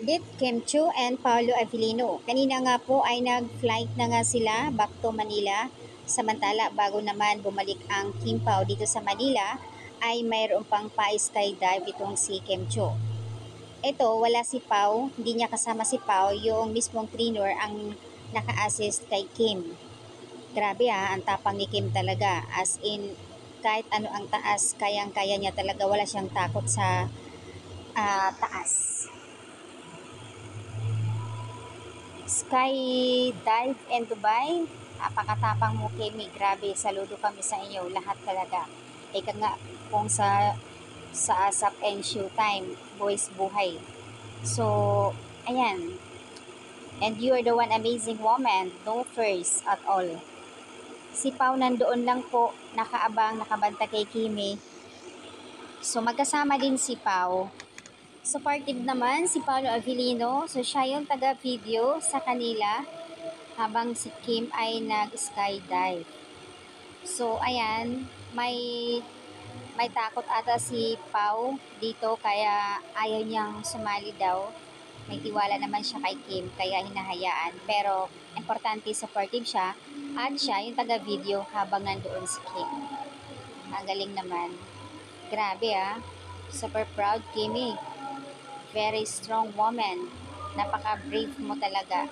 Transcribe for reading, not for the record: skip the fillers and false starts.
Dit Kim Chiu and Paolo Avellino. Kanina nga po ay nag-flight na nga sila back to Manila. Samantala, bago naman bumalik ang Kim Pao dito sa Manila, ay mayroon pang pa-skydive itong si Kim Chiu. Ito, wala si Pao, hindi niya kasama si Pao, yung mismong trainer ang naka-assist kay Kim. Grabe ang tapang ni Kim talaga. As in, kahit ano ang taas, kayang-kaya niya talaga, wala siyang takot sa taas. Skydive in Dubai. Napakatapang mo, Kimi. Grabe, saludo kami sa inyo. Lahat talaga. Ika nga, kung sa ASAP and Showtime, boys buhay. So, ayan. And you are the one amazing woman. No first at all. Si Pao nandoon lang po, nakaabang, nakabanta kay Kimi. So, magkasama din si Pao. Supportive naman si Paolo Avellino. So, siya yung taga-video sa kanila habang si Kim ay nag-skydive. So, ayan, may takot ata si Pau dito kaya ayaw niyang sumali daw. May tiwala naman siya kay Kim kaya hinahayaan. Pero, importante supportive siya at siya yung taga-video habang nandoon si Kim. Ang galing naman. Grabe Super proud, Kimi. Very strong woman. Napaka-brave mo talaga.